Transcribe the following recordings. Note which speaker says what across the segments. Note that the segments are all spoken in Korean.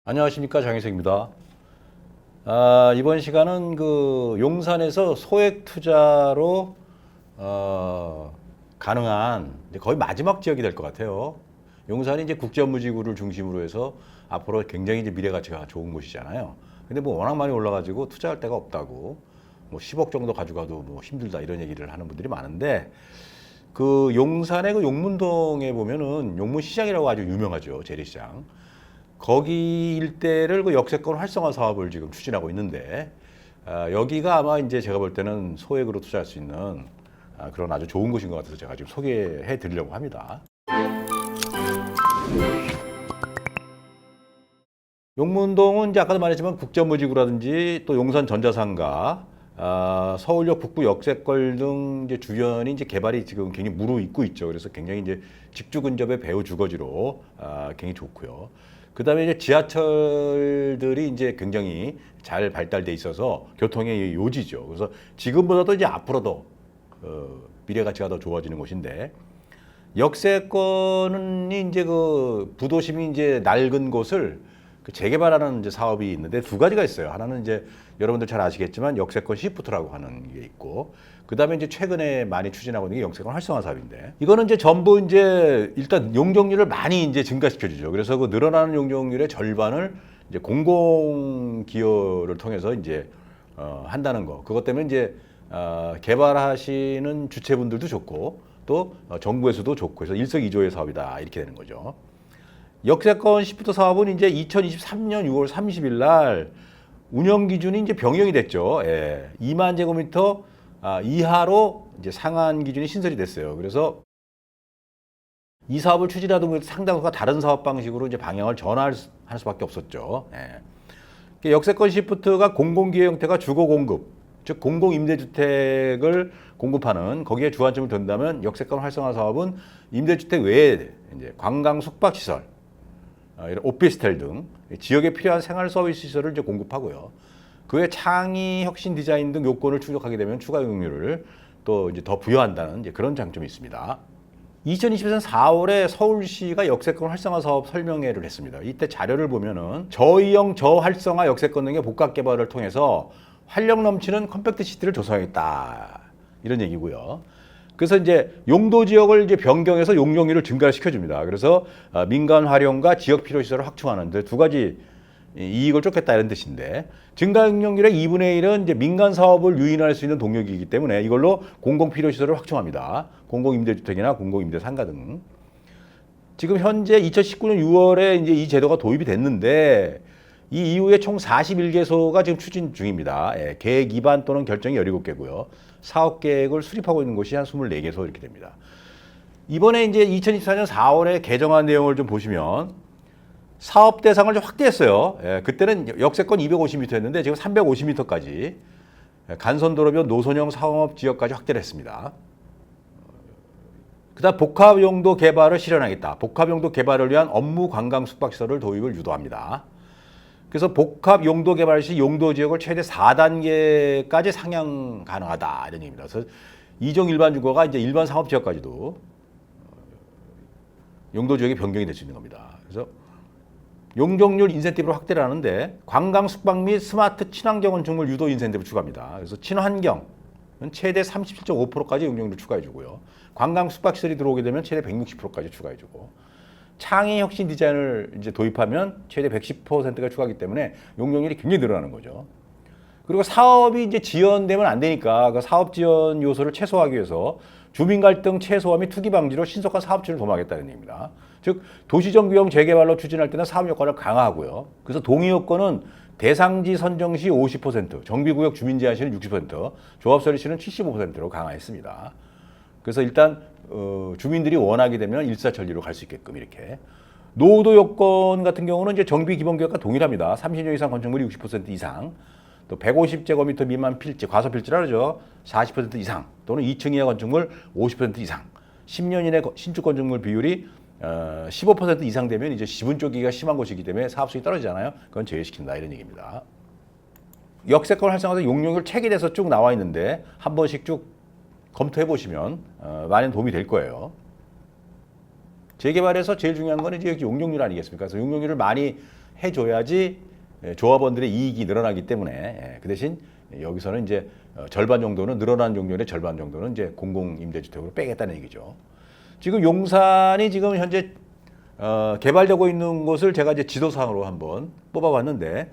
Speaker 1: 안녕하십니까, 장혜석입니다. 이번 시간은 그 용산에서 소액 투자로 가능한 이제 거의 마지막 지역이 될 것 같아요. 용산이 이제 국제업무지구를 중심으로 해서 앞으로 굉장히 이제 미래 가치가 좋은 곳이잖아요. 근데 뭐 워낙 많이 올라가지고 투자할 데가 없다고, 뭐 10억 정도 가져가도 뭐 힘들다 이런 얘기를 하는 분들이 많은데, 그 용산의 그 용문동에 보면은 용문시장이라고 아주 유명하죠, 재래시장. 거기 일대를 그 역세권 활성화 사업을 지금 추진하고 있는데, 여기가 아마 이제 제가 볼 때는 소액으로 투자할 수 있는 그런 아주 좋은 곳인 것 같아서 제가 지금 소개해 드리려고 합니다. 용문동은 이제 아까도 말했지만 국제무지구라든지 또 용산전자상가, 서울역 북부 역세권 등 이제 주변이 이제 개발이 지금 굉장히 무르익고 있죠. 그래서 굉장히 이제 직주 근접의 배후 주거지로 굉장히 좋고요. 그다음에 이제 지하철들이 이제 굉장히 잘 발달돼 있어서 교통의 요지죠. 그래서 지금보다도 이제 앞으로도 미래 가치가 더 좋아지는 곳인데, 역세권은 이제 그 부도심이 이제 낡은 곳을 그 재개발하는 이제 사업이 있는데 두 가지가 있어요. 하나는 이제 여러분들 잘 아시겠지만 역세권 시프트라고 하는 게 있고, 그다음에 이제 최근에 많이 추진하고 있는 게 역세권 활성화 사업인데, 이거는 이제 전부 이제 일단 용적률을 많이 이제 증가시켜 주죠. 그래서 그 늘어나는 용적률의 절반을 이제 공공 기여를 통해서 이제 한다는 거. 그것 때문에 이제 개발하시는 주체분들도 좋고 또 정부에서도 좋고 해서 일석이조의 사업이다 이렇게 되는 거죠. 역세권 시프트 사업은 이제 2023년 6월 30일 날 운영 기준이 이제 변경이 됐죠. 2만 제곱미터 이하로 이제 상한 기준이 신설이 됐어요. 그래서 이 사업을 추진하던 상당수가 다른 사업 방식으로 이제 방향을 전환할 수밖에 없었죠. 역세권 시프트가 공공기여 형태가 주거 공급, 즉 공공임대주택을 공급하는 거기에 주안점을 둔다면, 역세권 활성화 사업은 임대주택 외에 이제 관광 숙박시설, 이런 오피스텔 등 지역에 필요한 생활 서비스 시설을 이제 공급하고요. 그외 창의, 혁신, 디자인 등 요건을 충족하게 되면 추가 용률을 또 이제 더 부여한다는 이제 그런 장점이 있습니다. 2023년 4월에 서울시가 역세권 활성화 사업 설명회를 했습니다. 이때 자료를 보면은 저이형 저활성화 역세권 등의 복합 개발을 통해서 활력 넘치는 컴팩트 시티를 조성하겠다 이런 얘기고요. 그래서 이제 용도 지역을 이제 변경해서 용적률을 증가시켜 줍니다. 그래서 민간 활용과 지역 필요 시설을 확충하는 데 두 가지 이익을 쫓겠다 이런 뜻인데, 증가 용적률의 2분의 1은 이제 민간 사업을 유인할 수 있는 동력이기 때문에 이걸로 공공 필요 시설을 확충합니다. 공공 임대주택이나 공공 임대 상가 등. 지금 현재 2019년 6월에 이제 이 제도가 도입이 됐는데, 이 이후에 총 41개소가 지금 추진 중입니다. 계획 입안 또는 결정이 17개고요. 사업 계획을 수립하고 있는 곳이 한 24개소 이렇게 됩니다. 이번에 이제 2024년 4월에 개정한 내용을 좀 보시면 사업 대상을 좀 확대했어요. 그때는 역세권 250m였는데 지금 350m까지 간선도로변 노선형 상업 지역까지 확대를 했습니다. 그다음 복합용도 개발을 실현하겠다. 복합용도 개발을 위한 업무 관광 숙박시설을 도입을 유도합니다. 그래서 복합 용도 개발 시 용도 지역을 최대 4단계까지 상향 가능하다 이런 얘기입니다. 그래서 2종 일반 주거가 이제 일반 상업 지역까지도 용도 지역이 변경이 될 수 있는 겁니다. 그래서 용적률 인센티브를 확대를 하는데, 관광 숙박 및 스마트 친환경 건축물 유도 인센티브 추가합니다. 그래서 친환경은 최대 37.5%까지 용적률을 추가해 주고요. 관광 숙박 시설이 들어오게 되면 최대 160%까지 추가해 주고, 창의 혁신 디자인을 이제 도입하면 최대 110%가 추가하기 때문에 용적률이 굉장히 늘어나는 거죠. 그리고 사업이 이제 지연되면 안 되니까 그 사업 지연 요소를 최소화하기 위해서 주민 갈등 최소화 및 투기 방지로 신속한 사업 추진을 도모하겠다는 얘기입니다. 즉 도시정 비용 재개발로 추진할 때는 사업 여건을 강화하고요. 그래서 동의 여건은 대상지 선정 시 50%, 정비구역 주민 제한 시는 60%, 조합 설립 시는 75%로 강화했습니다. 그래서 일단 주민들이 원하게 되면 일사천리로 갈 수 있게끔 이렇게. 노후도 여건 같은 경우는 이제 정비 기본 계획과 동일합니다. 30년 이상 건축물이 60% 이상, 또 150제곱미터 미만 필지, 과소 필지라 그러죠. 40% 이상, 또는 2층 이하 건축물 50% 이상, 10년 이내 신축 건축물 비율이 15% 이상 되면 이제 지분 쪼기가 심한 곳이기 때문에 사업성이 떨어지잖아요. 그건 제외시킨다 이런 얘기입니다. 역세권 활성화도 용적률 책에 대해서 쭉 나와 있는데 한 번씩 쭉 검토해 보시면 많은 도움이 될 거예요. 재개발에서 제일 중요한 건 이제 용적률 아니겠습니까? 그래서 용적률을 많이 해줘야지 조합원들의 이익이 늘어나기 때문에 그 대신 여기서는 이제 절반 정도는 늘어난 종류의 절반 정도는 이제 공공임대주택으로 빼겠다는 얘기죠. 지금 용산이 지금 현재 개발되고 있는 곳을 제가 이제 지도상으로 한번 뽑아봤는데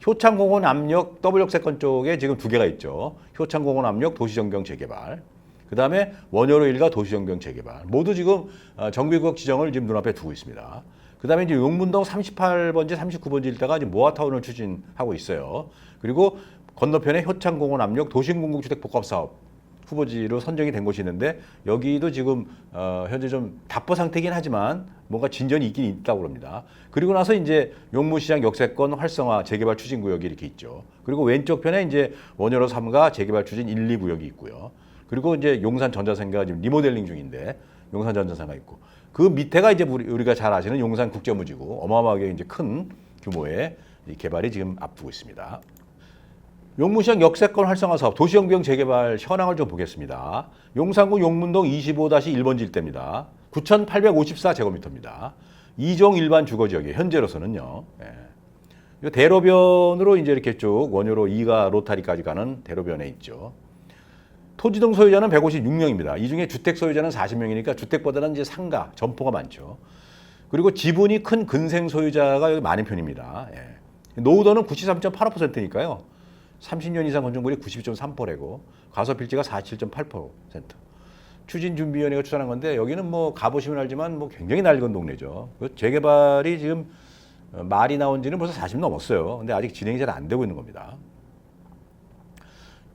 Speaker 1: 효창공원 압력 W역세권 쪽에 지금 두 개가 있죠. 효창공원 압력 도시정경 재개발. 그 다음에 원효로 일가 도시정경 재개발. 모두 지금 정비구역 지정을 지금 눈앞에 두고 있습니다. 그 다음에 이제 용문동 38번지, 39번지 일대가 이제 모아타운을 추진하고 있어요. 그리고 건너편에 효창공원 압력 도심공공주택 복합사업 후보지로 선정이 된 곳이 있는데 여기도 지금 현재 좀 답보 상태이긴 하지만 뭔가 진전이 있긴 있다고 합니다. 그리고 나서 이제 용문시장 역세권 활성화 재개발 추진 구역이 이렇게 있죠. 그리고 왼쪽 편에 이제 원효로 3가 재개발 추진 1, 2 구역이 있고요. 그리고 이제 용산 전자상가가 지금 리모델링 중인데 용산 전자상가 있고 그 밑에가 이제 우리가 잘 아시는 용산 국제무지구 어마어마하게 이제 큰 규모의 개발이 지금 앞두고 있습니다. 용문시장 역세권 활성화 사업 도시경비용 재개발 현황을 좀 보겠습니다. 용산구 용문동 25-1번지 일대입니다. 9,854제곱미터입니다. 2종 일반 주거지역이에요. 현재로서는요. 예. 대로변으로 이제 이렇게 쭉 원효로 2가 로타리까지 가는 대로변에 있죠. 토지등 소유자는 156명입니다. 이 중에 주택 소유자는 40명이니까 주택보다는 이제 상가, 점포가 많죠. 그리고 지분이 큰 근생 소유자가 여기 많은 편입니다. 예. 노후도는 93.85%니까요. 30년 이상 건축물이 92.3%고 가소필지가 47.8%. 추진준비위원회가 추천한 건데 여기는 뭐 가보시면 알지만 뭐 굉장히 낡은 동네죠. 재개발이 지금 말이 나온 지는 벌써 40년 넘었어요. 근데 아직 진행이 잘 안 되고 있는 겁니다.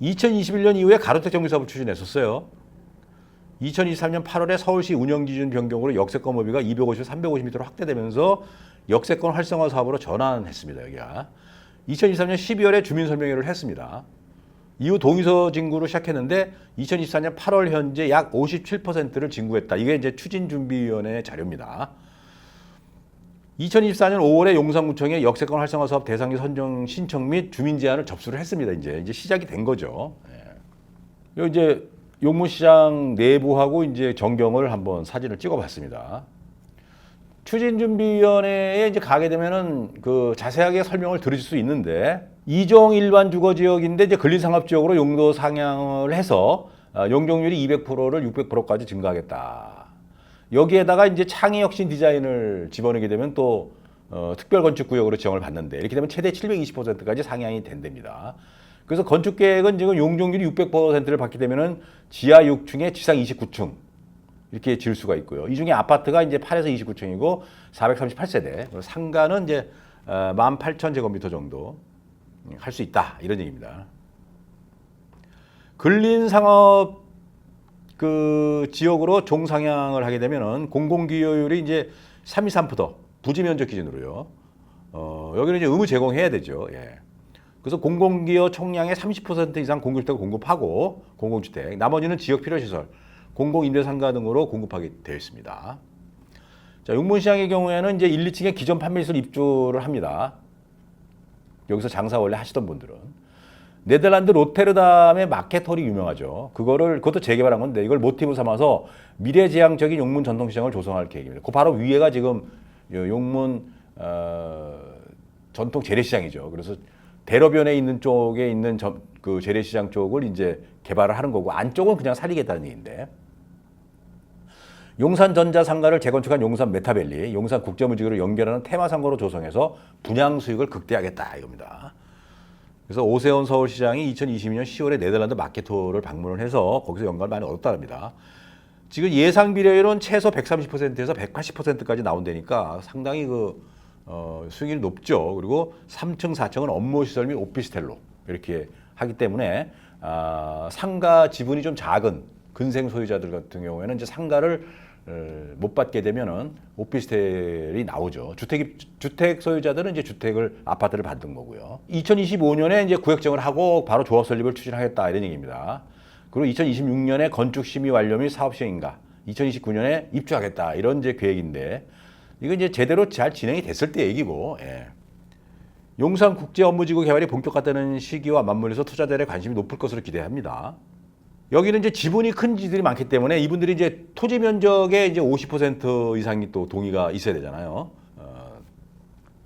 Speaker 1: 2021년 이후에 가로택 정비 사업을 추진했었어요. 2023년 8월에 서울시 운영기준 변경으로 역세권 범위가 250, 350m로 확대되면서 역세권 활성화 사업으로 전환했습니다. 여기가. 2023년 12월에 주민설명회를 했습니다. 이후 동의서 진구로 시작했는데 2024년 8월 현재 약 57%를 진구했다. 이게 이제 추진준비위원회 자료입니다. 2024년 5월에 용산구청에 역세권 활성화 사업 대상지 선정 신청 및 주민 제안을 접수를 했습니다. 이제 시작이 된 거죠. 예. 이제 용문시장 내부하고 이제 전경을 한번 사진을 찍어봤습니다. 추진준비위원회에 이제 가게 되면은 그 자세하게 설명을 들으실 수 있는데 2종 일반 주거지역인데 이제 근린상업지역으로 용도 상향을 해서 용적률이 200%를 600%까지 증가하겠다. 여기에다가 이제 창의혁신 디자인을 집어넣게 되면 또 특별건축구역으로 지정을 받는데 이렇게 되면 최대 720%까지 상향이 된답니다. 그래서 건축계획은 지금 용적률이 600%를 받게 되면은 지하 6층에 지상 29층 이렇게 지을 수가 있고요. 이 중에 아파트가 이제 8에서 29층이고 438세대, 상가는 이제 18,000제곱미터 정도 할 수 있다 이런 얘기입니다. 근린상업 그 지역으로 종상향을 하게 되면은 공공기여율이 이제 3.23% 부지면적 기준으로요. 여기는 이제 의무 제공해야 되죠. 예. 그래서 공공기여 총량의 30% 이상 공공주택을 공급하고 공공주택, 나머지는 지역 필요시설, 공공임대상가 등으로 공급하게 되어 있습니다. 자, 용문시장의 경우에는 이제 1, 2층에 기존 판매시설 입주를 합니다. 여기서 장사 원래 하시던 분들은. 네덜란드 로테르담의 마켓홀이 유명하죠. 그것도 재개발한 건데 이걸 모티브 삼아서 미래지향적인 용문 전통시장을 조성할 계획입니다. 그 바로 위에가 지금 용문 전통 재래시장이죠. 그래서 대로변에 있는 쪽에 있는 그 재래시장 쪽을 이제 개발을 하는 거고 안쪽은 그냥 살리겠다는 얘기인데 용산 전자상가를 재건축한 용산 메타밸리, 용산 국제무지구를 연결하는 테마상가로 조성해서 분양 수익을 극대화하겠다 이겁니다. 그래서 오세훈 서울시장이 2022년 10월에 네덜란드 마켓홀을 방문을 해서 거기서 영감을 많이 얻었답니다. 지금 예상 비례율은 최소 130%에서 180%까지 나온다니까 상당히 수익률이 높죠. 그리고 3층, 4층은 업무시설 및 오피스텔로 이렇게 하기 때문에 상가 지분이 좀 작은 근생 소유자들 같은 경우에는 이제 상가를 못 받게 되면은 오피스텔이 나오죠. 주택 소유자들은 이제 아파트를 받는 거고요. 2025년에 이제 구역정을 하고 바로 조합 설립을 추진하겠다 이런 얘기입니다. 그리고 2026년에 건축 심의 완료 및 사업 시행인가, 2029년에 입주하겠다 이런 이제 계획인데 이건 이제 제대로 잘 진행이 됐을 때 얘기고. 예. 용산 국제 업무지구 개발이 본격화되는 시기와 맞물려서 투자자들의 관심이 높을 것으로 기대합니다. 여기는 이제 지분이 큰 지들이 많기 때문에 이분들이 이제 토지 면적의 이제 50% 이상이 또 동의가 있어야 되잖아요.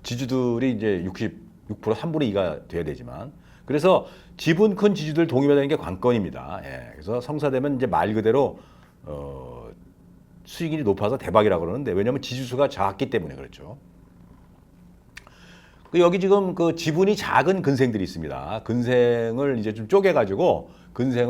Speaker 1: 지주들이 이제 66% 3분의 2가 돼야 되지만 그래서 지분 큰 지주들 동의받는 게 관건입니다. 예, 그래서 성사되면 이제 말 그대로 수익이 높아서 대박이라고 그러는데 왜냐하면 지주수가 작기 때문에 그렇죠. 여기 지금 그 지분이 작은 근생들이 있습니다. 근생을 이제 좀 쪼개가지고 근생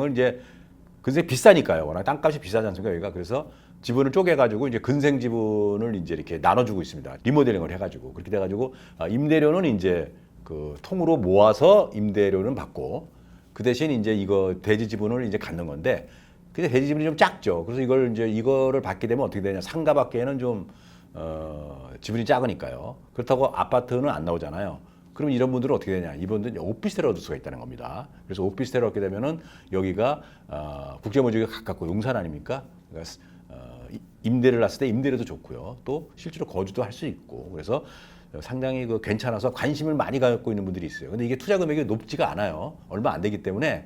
Speaker 1: 비싸니까요. 워낙 땅값이 비싸지 않습니까 여기가. 그래서 지분을 쪼개가지고 이제 근생 지분을 이제 이렇게 나눠주고 있습니다. 리모델링을 해가지고 그렇게 돼가지고 임대료는 이제 그 통으로 모아서 임대료는 받고 그 대신 이제 이거 대지 지분을 이제 갖는 건데 근데 대지 지분이 좀 작죠. 그래서 이거를 받게 되면 어떻게 되냐? 상가 받기에는 좀 지분이 작으니까요. 그렇다고 아파트는 안 나오잖아요. 그럼 이런 분들은 어떻게 되냐? 이분들은 오피스텔을 얻을 수가 있다는 겁니다. 그래서 오피스텔을 얻게 되면은 여기가 국제모직에 가깝고 용산 아닙니까? 그러니까 임대를 놨을 때 임대료도 좋고요. 또 실제로 거주도 할 수 있고 그래서 상당히 그 괜찮아서 관심을 많이 갖고 있는 분들이 있어요. 근데 이게 투자 금액이 높지가 않아요. 얼마 안 되기 때문에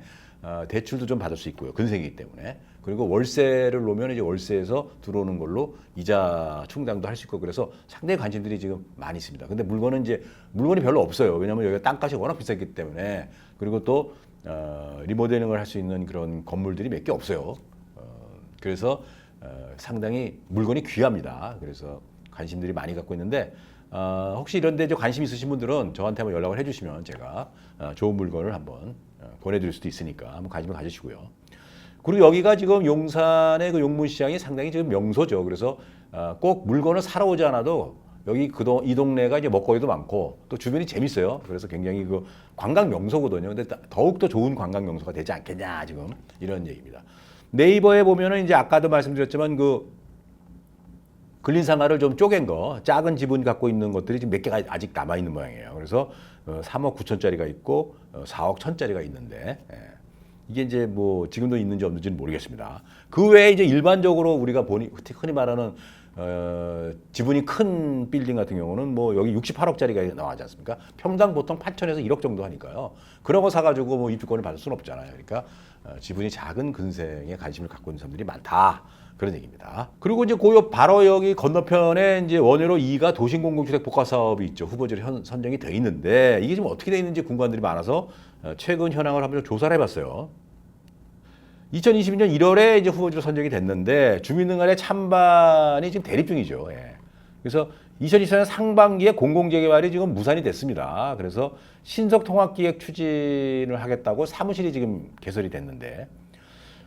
Speaker 1: 대출도 좀 받을 수 있고요. 근생이기 때문에. 그리고 월세를 놓으면 이제 월세에서 들어오는 걸로 이자 충당도 할 수 있고 그래서 상당히 관심들이 지금 많이 있습니다. 근데 물건이 별로 없어요. 왜냐하면 여기가 땅값이 워낙 비싸기 때문에 그리고 또 리모델링을 할 수 있는 그런 건물들이 몇 개 없어요. 그래서 상당히 물건이 귀합니다. 그래서 관심들이 많이 갖고 있는데 혹시 이런 데 관심 있으신 분들은 저한테 한번 연락을 해주시면 제가 좋은 물건을 한번 보내드릴 수도 있으니까 한번 관심을 가지시고요. 그리고 여기가 지금 용산의 그 용문시장이 상당히 지금 명소죠. 그래서 꼭 물건을 사러 오지 않아도 여기 이 동네가 이제 먹거리도 많고 또 주변이 재밌어요. 그래서 굉장히 그 관광 명소거든요. 근데 더욱더 좋은 관광 명소가 되지 않겠냐 지금 이런 얘기입니다. 네이버에 보면은 이제 아까도 말씀드렸지만 그 근린상가를 좀 쪼갠 거, 작은 지분 갖고 있는 것들이 지금 몇 개가 아직 남아 있는 모양이에요. 그래서 3억 9천짜리가 있고 4억 1천짜리가 있는데 이게 이제 뭐 지금도 있는지 없는지는 모르겠습니다. 그 외에 이제 일반적으로 우리가 흔히 말하는 지분이 큰 빌딩 같은 경우는 뭐 여기 68억짜리가 나와지 않습니까? 평당 보통 8천에서 1억 정도 하니까요. 그런 거 사가지고 뭐 입주권을 받을 수는 없잖아요. 그러니까 지분이 작은 근생에 관심을 갖고 있는 사람들이 많다. 그런 얘기입니다. 그리고 이제 바로 여기 건너편에 이제 원효로 2가 도심공공주택 복합 사업이 있죠. 후보지로 선정이 돼 있는데 이게 지금 어떻게 돼 있는지 궁금한들이 많아서 최근 현황을 한번 좀 조사를 해봤어요. 2022년 1월에 이제 후보지로 선정이 됐는데 주민등록의 찬반이 지금 대립 중이죠. 예. 그래서 2024년 상반기에 공공재개발이 지금 무산이 됐습니다. 그래서 신속통합기획 추진을 하겠다고 사무실이 지금 개설이 됐는데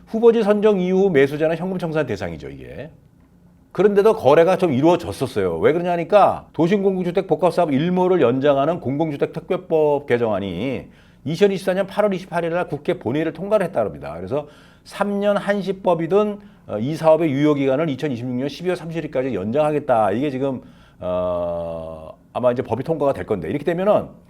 Speaker 1: 후보지 선정 이후 매수자는 현금 청산 대상이죠, 이게. 그런데도 거래가 좀 이루어졌었어요. 왜 그러냐니까 도심공공주택 복합사업 일몰을 연장하는 공공주택 특별법 개정안이 2024년 8월 28일 날 국회 본회의를 통과를 했다고 합니다. 그래서 3년 한시법이든 이 사업의 유효기간을 2026년 12월 30일까지 연장하겠다. 이게 지금 아마 이제 법이 통과가 될 건데 이렇게 되면은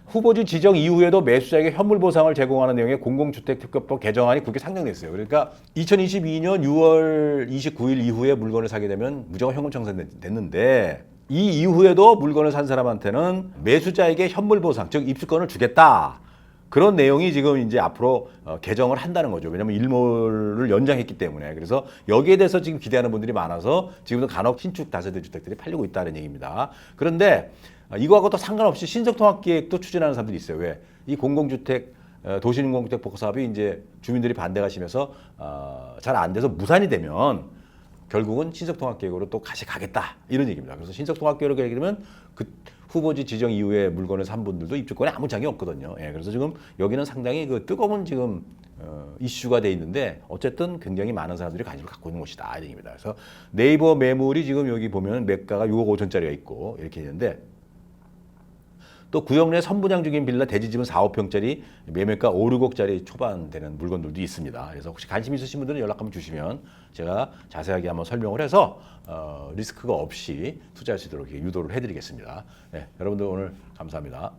Speaker 1: 후보지 지정 이후에도 매수자에게 현물 보상을 제공하는 내용의 공공주택특별법 개정안이 국회에 상정됐어요. 그러니까 2022년 6월 29일 이후에 물건을 사게 되면 무조건 현금 청산됐는데 이 이후에도 물건을 산 사람한테는 매수자에게 현물 보상, 즉 입주권을 주겠다. 그런 내용이 지금 이제 앞으로 개정을 한다는 거죠. 왜냐하면 일몰을 연장했기 때문에. 그래서 여기에 대해서 지금 기대하는 분들이 많아서 지금도 간혹 신축 다세대 주택들이 팔리고 있다는 얘기입니다. 그런데 이거하고 또 상관없이 신속통합기획도 추진하는 사람들이 있어요. 왜? 이 공공주택, 도시공공주택 복합사업이 이제 주민들이 반대가 심해서 잘 안 돼서 무산이 되면 결국은 신속통합기획으로 또 다시 가겠다 이런 얘기입니다. 그래서 신속통합기획으로 가게 되면 그 후보지 지정 이후에 물건을 산 분들도 입주권에 아무 장이 없거든요. 예, 그래서 지금 여기는 상당히 그 뜨거운 지금 이슈가 돼 있는데 어쨌든 굉장히 많은 사람들이 관심을 갖고 있는 곳이다 이런 얘기입니다. 그래서 네이버 매물이 지금 여기 보면 매가가 6억 5천짜리가 있고 이렇게 있는데 또 구역 내 선분양 중인 빌라 대지집은 4, 5평짜리 매매가 5, 6억짜리 초반 되는 물건들도 있습니다. 그래서 혹시 관심 있으신 분들은 연락 한번 주시면 제가 자세하게 한번 설명을 해서 리스크가 없이 투자할 수 있도록 유도를 해드리겠습니다. 네, 여러분들 오늘 감사합니다.